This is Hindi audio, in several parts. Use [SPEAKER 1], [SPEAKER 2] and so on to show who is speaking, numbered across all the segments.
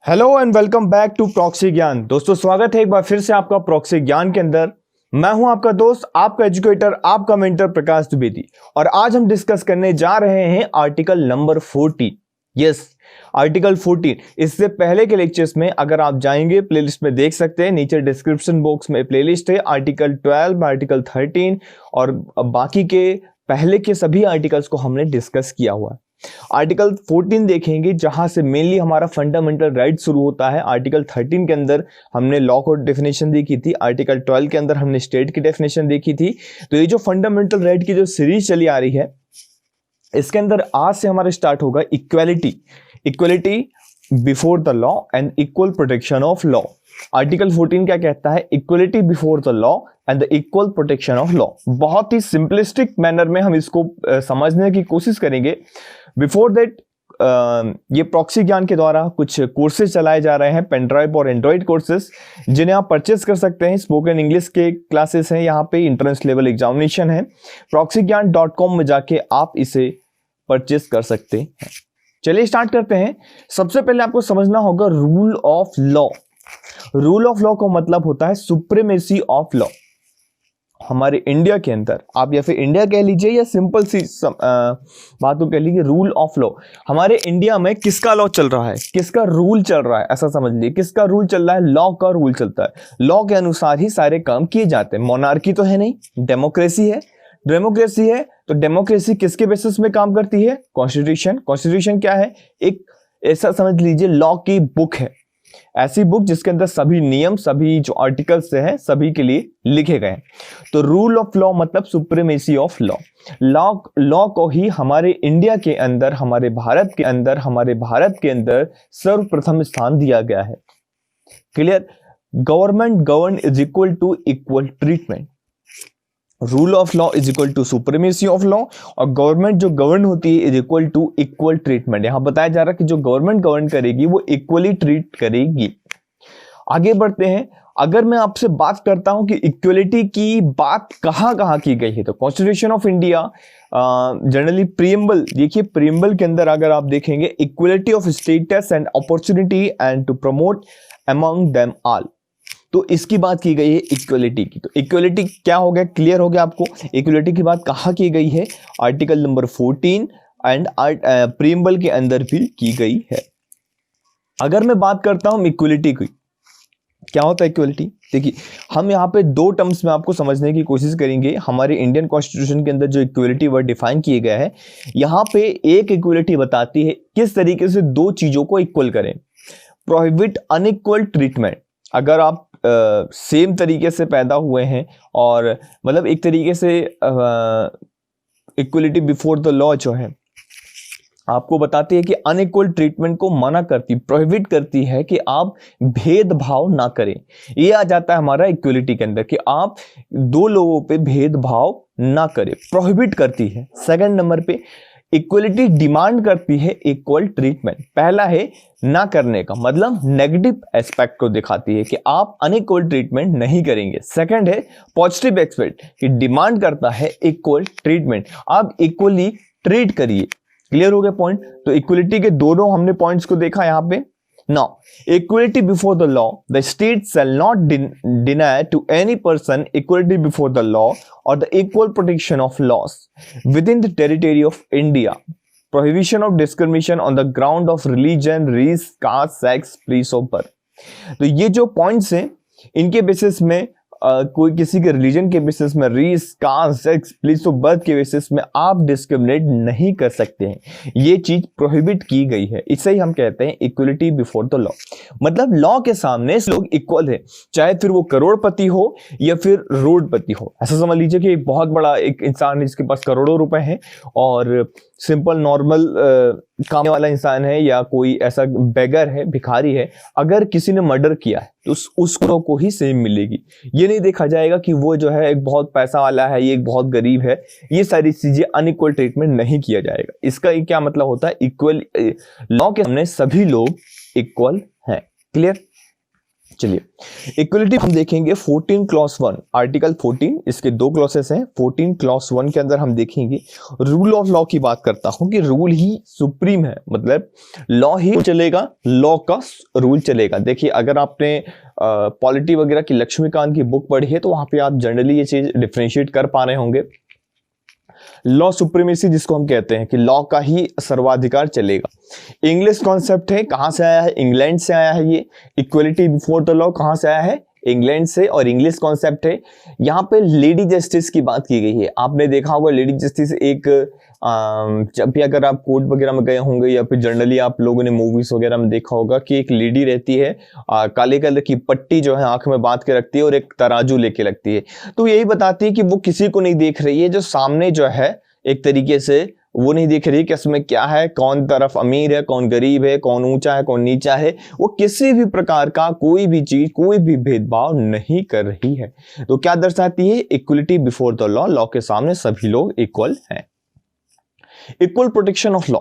[SPEAKER 1] Hello and welcome back to proxy Gyan. दोस्तों स्वागत है एक बार फिर से आपका प्रॉक्सी ज्ञान के अंदर। मैं हूं आपका दोस्त, आपका एजुकेटर, आपका मेंटर प्रकाश द्विवेदी। और आज हम डिस्कस करने जा रहे हैं आर्टिकल नंबर 14। Yes, article 14। इससे पहले के लेक्चर्स में अगर आप जाएंगे प्लेलिस्ट में देख सकते हैं, नीचे डिस्क्रिप्शन बॉक्स में प्लेलिस्ट है। आर्टिकल 12, आर्टिकल 13 और बाकी के पहले के सभी आर्टिकल्स को हमने डिस्कस किया हुआ है। आर्टिकल 14 देखेंगे जहां से मेनली हमारा फंडामेंटल राइट शुरू होता है। आर्टिकल 13 के अंदर हमने लॉ को डेफिनेशन देखी थी। आर्टिकल 12 के अंदर हमने स्टेट की डेफिनेशन देखी थी। तो ये जो फंडामेंटल राइट की जो सीरीज चली आ रही है, इसके अंदर आज से हमारा स्टार्ट होगा equality. Equality before the law and equal protection of law. Article 14 क्या कहता है? Equality before the law and the equal protection of law. बहुत ही सिंपलिस्टिक मैनर में हम इसको समझने की कोशिश करेंगे। बिफोर दैट ये प्रॉक्सी ज्ञान के द्वारा कुछ कोर्सेज चलाए जा रहे हैं, पेन ड्राइव और एंड्रॉइड कोर्सेज, जिन्हें आप परचेस कर सकते हैं। स्पोकन इंग्लिश के क्लासेस हैं, यहाँ पे इंट्रेंस लेवल एग्जामिनेशन है। proxyGyan.com में जाके आप इसे परचेस कर सकते हैं। चलिए स्टार्ट करते हैं। सबसे पहले आपको समझना होगा rule of law. Rule of law का मतलब होता है सुप्रीमेसी ऑफ लॉ। हमारे इंडिया के अंदर, आप या फिर इंडिया कह लीजिए या सिंपल सी बात को कह लीजिए, रूल ऑफ लॉ। हमारे इंडिया में किसका लॉ चल रहा है, किसका रूल चल रहा है, ऐसा समझ लीजिए। किसका रूल चल रहा है? लॉ का रूल चलता है। लॉ के अनुसार ही सारे काम किए जाते हैं। मोनार्की तो है नहीं, डेमोक्रेसी है। डेमोक्रेसी है तो डेमोक्रेसी किसके बेसिस में काम करती है? कॉन्स्टिट्यूशन। कॉन्स्टिट्यूशन क्या है? एक ऐसा समझ लीजिए लॉ की बुक है, ऐसी बुक जिसके अंदर सभी नियम, सभी जो आर्टिकल्स हैं, सभी के लिए लिखे गए हैं। तो रूल ऑफ लॉ मतलब सुप्रीमेसी ऑफ लॉ। लॉ को ही हमारे इंडिया के अंदर, हमारे भारत के अंदर सर्वप्रथम स्थान दिया गया है। Clear? Government govern is equal to equal treatment. Rule of law is equal to supremacy of law, और गवर्नमेंट जो गवर्न होती है is equal to equal treatment. यहां बताया जा रहा है कि जो गवर्नमेंट गवर्न करेगी वो इक्वली ट्रीट करेगी। आगे बढ़ते हैं। अगर मैं आपसे बात करता हूं कि इक्वलिटी की बात कहां कहां की गई है, तो constitution of India, generally preamble, देखिए प्रीएम्बल के अंदर अगर आप देखेंगे, equality of status and opportunity and to promote among them all, तो इसकी बात की गई है इक्वलिटी की। तो इक्वलिटी क्या हो गया? क्लियर हो गया आपको? इक्वलिटी की बात कहाँ की गई है? आर्टिकल नंबर 14 एंड प्रीएम्बल के अंदर भी की गई है। अगर मैं बात करता हूं इक्वलिटी की, क्या होता है इक्वलिटी? देखिए, हम यहाँ पे दो टर्म्स में आपको समझने की कोशिश करेंगे। हमारे इंडियन कॉन्स्टिट्यूशन के अंदर जो इक्वलिटी वर्ड डिफाइन किया गया है, यहाँ पे एक इक्वलिटी बताती है किस तरीके से दो चीजों को इक्वल करें। Prohibit unequal treatment. अगर आप सेम तरीके से पैदा हुए हैं, और मतलब एक तरीके से इक्वलिटी बिफोर द लॉ जो है आपको बताती है कि अनइक्वल ट्रीटमेंट को मना करती, प्रोहिबिट करती है कि आप भेदभाव ना करें। ये आ जाता है हमारा इक्वलिटी के अंदर कि आप दो लोगों पे भेदभाव ना करें, प्रोहिबिट करती है। सेकंड नंबर पे इक्वलिटी डिमांड करती है इक्वल ट्रीटमेंट। पहला है ना करने का, मतलब नेगेटिव एस्पेक्ट को दिखाती है कि आप अनइक्वल ट्रीटमेंट नहीं करेंगे। सेकंड है पॉजिटिव एस्पेक्ट कि डिमांड करता है इक्वल ट्रीटमेंट, आप इक्वली ट्रीट करिए। क्लियर हो गया पॉइंट? तो इक्वलिटी के दोनों हमने पॉइंट्स को देखा यहां पे। Now, equality before the law, the state shall not deny to any person equality before the law or the equal protection of laws within the territory of India. Prohibition of discrimination on the ground of religion, race, caste, sex, place of birth. तो ये जो पॉइंट्स हैं, इनके बेसिस में कोई किसी के रिलीजन के बेसिस में, race, caste, sex, place of birth के बेसिस में आप डिस्क्रिमिनेट नहीं कर सकते हैं। ये चीज प्रोहिबिट की गई है। इसे ही हम कहते हैं इक्वलिटी बिफोर द लॉ। मतलब लॉ के सामने लोग इक्वल है, चाहे फिर वो करोड़पति हो या फिर रोडपति हो। ऐसा समझ लीजिए कि एक बहुत बड़ा एक इंसान, जिसके पास करोड़ों रुपए हैं, और सिंपल नॉर्मल काम वाला इंसान है, या कोई ऐसा बेगर है, भिखारी है, अगर किसी ने मर्डर किया है तो उसको को ही सेम मिलेगी। ये नहीं देखा जाएगा कि वो जो है एक बहुत पैसा वाला है, ये एक बहुत गरीब है। ये सारी चीजें अनइक्वल ट्रीटमेंट नहीं किया जाएगा। इसका क्या मतलब होता है? इक्वल, लॉ के सामने सभी लोग इक्वल हैं। क्लियर? चलिए इक्वलिटी हम देखेंगे 14 क्लॉज 1 आर्टिकल 14, इसके दो क्लॉसेस हैं। 14 क्लॉज 1 के अंदर हम देखेंगे रूल ऑफ लॉ की बात करता हूं कि रूल ही सुप्रीम है, मतलब लॉ ही चलेगा, लॉ का रूल चलेगा। देखिए अगर आपने पॉलिटी वगैरह की लक्ष्मीकांत की बुक पढ़ी है तो वहां पे आप जनरली ये चीज डिफरेंशिएट कर पा रहे होंगे। लॉ सुप्रीमेसी जिसको हम कहते हैं कि लॉ का ही सर्वाधिकार चलेगा। इंग्लिश कॉन्सेप्ट है, कहां से आया है? इंग्लैंड से आया है। ये इक्वलिटी बिफोर द लॉ कहां से आया है? इंग्लैंड से। और इंग्लिश कॉन्सेप्ट है, यहाँ पे लेडी जस्टिस की बात की गई है। आपने देखा होगा लेडी जस्टिस एक जब भी अगर आप कोर्ट वगैरह में गए होंगे या फिर जनरली आप लोगों ने मूवीज वगैरह में देखा होगा कि एक लेडी रहती है, काले कलर की पट्टी जो है आंख में बांध के रखती है और एक तराजू लेके लगती है। तो यही बताती है कि वो किसी को नहीं देख रही है, जो सामने जो है एक तरीके से वो नहीं देख रही कि इसमें क्या है, कौन तरफ अमीर है, कौन गरीब है, कौन ऊंचा है, कौन नीचा है। वो किसी भी प्रकार का कोई भी चीज, कोई भी भेदभाव नहीं कर रही है। तो क्या दर्शाती है? Equality before the law, law के सामने सभी लोग इक्वल हैं। Equal protection of law,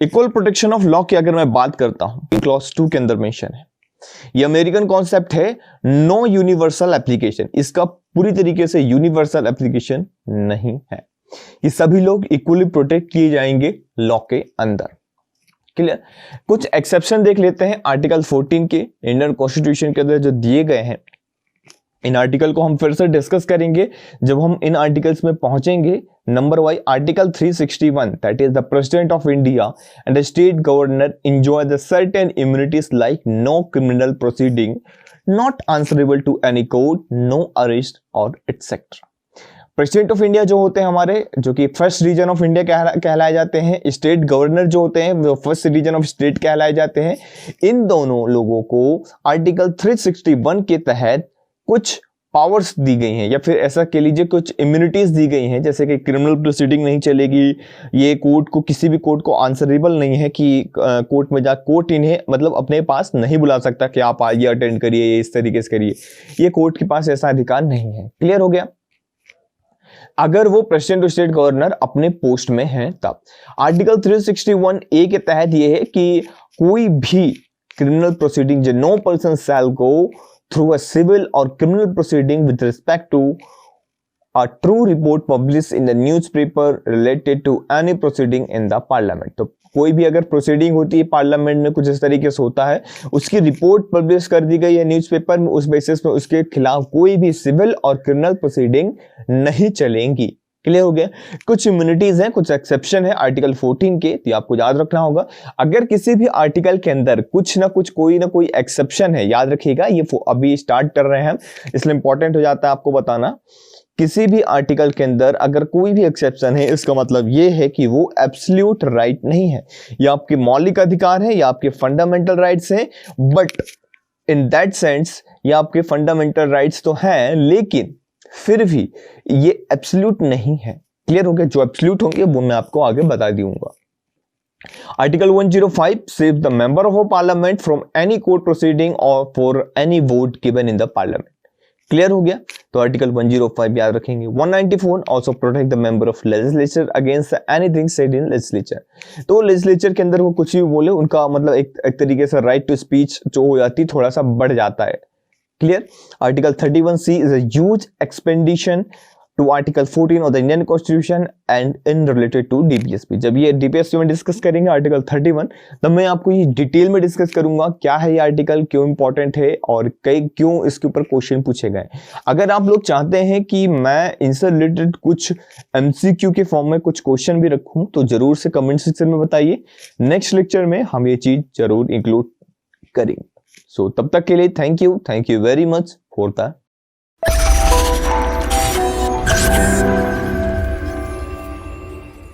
[SPEAKER 1] equal protection of law की अगर मैं बात करता हूं क्लॉज 2 के अंदर मेंशन है। ये अमेरिकन कॉन्सेप्ट है, नो यूनिवर्सल एप्लीकेशन। इसका पूरी तरीके से यूनिवर्सल एप्लीकेशन नहीं है। ये सभी लोग इक्वली प्रोटेक्ट किए जाएंगे लॉ के अंदर। क्लियर? कुछ एक्सेप्शन देख लेते हैं आर्टिकल 14 के इंडियन कॉन्स्टिट्यूशन के अंदर जो दिए गए हैं। इन आर्टिकल को हम फिर से डिस्कस करेंगे जब हम इन आर्टिकल्स में पहुंचेंगे। Number wise article 361, that is the president of India and the state governor enjoy the certain immunities like no criminal proceeding, not answerable to any court, no arrest और एटसेट्रा। प्रेसिडेंट ऑफ इंडिया जो होते हैं हमारे, जो कि फर्स्ट रीजन ऑफ इंडिया कहलाए जाते हैं, स्टेट गवर्नर जो होते हैं वो फर्स्ट रीजन ऑफ स्टेट कहलाए जाते हैं। इन दोनों लोगों को आर्टिकल 361 के तहत कुछ पावर्स दी गई हैं, या फिर ऐसा कह लीजिए कुछ इम्यूनिटीज दी गई हैं, जैसे कि क्रिमिनल प्रोसीडिंग नहीं चलेगी, ये कोर्ट को, किसी भी कोर्ट को आंसरेबल नहीं है कि कोर्ट में जा, कोर्ट इन्हें मतलब अपने पास नहीं बुला सकता कि आप आइए अटेंड करिए, इस तरीके से करिए, ये कोर्ट के पास ऐसा अधिकार नहीं है। क्लियर हो गया? अगर वो प्रेसिडेंट और स्टेट गवर्नर अपने पोस्ट में हैं तब। आर्टिकल 361A के तहत ये है कि कोई भी criminal proceeding, no person shall go through a civil or criminal proceeding with respect to a true report published in the newspaper related to any proceeding in the parliament। तो कोई भी अगर प्रोसीडिंग होती है पार्लियामेंट में, कुछ इस तरीके से होता है, उसकी रिपोर्ट पब्लिश कर दी गई है न्यूज़पेपर में, उस बेसिस पे उसके खिलाफ कोई भी सिविल और क्रिमिनल प्रोसीडिंग नहीं चलेंगी। क्लियर हो गया? कुछ इम्यूनिटीज हैं, कुछ एक्सेप्शन है आर्टिकल 14 के, तो आपको याद रखना होगा। अगर किसी भी आर्टिकल के अंदर कुछ ना कुछ, कोई ना कोई एक्सेप्शन है, याद रखिएगा, ये अभी स्टार्ट कर रहे हैं हम, इसलिए इंपॉर्टेंट हो जाता है आपको बताना। किसी भी आर्टिकल के अंदर अगर कोई भी एक्सेप्शन है, इसका मतलब ये है कि वो एब्सोल्यूट राइट नहीं है, या आपके मौलिक अधिकार है, या आपके फंडामेंटल राइट्स हैं, बट इन दैट सेंस ये आपके फंडामेंटल राइट्स तो हैं, लेकिन फिर भी ये एब्सोल्यूट नहीं है। क्लियर हो गया? जो एब्सोल्यूट होंगे वो मैं आपको आगे बता दूंगा। Article 105 save the member of parliament from any court proceeding और for any vote given in the parliament. Clear हो गया? तो आर्टिकल 105 याद रखेंगे। 194 also protect the member of legislature against anything said in legislature. तो लेजिस्लेचर के अंदर वो कुछ भी बोले, उनका मतलब एक तरीके से राइट टू स्पीच जो हो जाती थोड़ा सा बढ़ जाता है। Clear? Article 31C is a huge expansion to article 14 of the Indian constitution and in related to DPSP. जब ये डीपीएसपी में डिस्कस करेंगे आर्टिकल 31, तब मैं आपको ये डिटेल में डिस्कस करूंगा क्या है ये आर्टिकल, क्यों इंपॉर्टेंट है और क्यों इसके ऊपर क्वेश्चन पूछे गए। अगर आप लोग चाहते हैं कि मैं इनसे रिलेटेड कुछ एमसीक्यू के फॉर्म में कुछ क्वेश्चन भी रखूं, तो जरूर से कमेंट सेक्शन में बताइए। नेक्स्ट लेक्चर में हम ये चीज जरूर इंक्लूड करेंगे। सो तब तक के लिए thank you very much for that.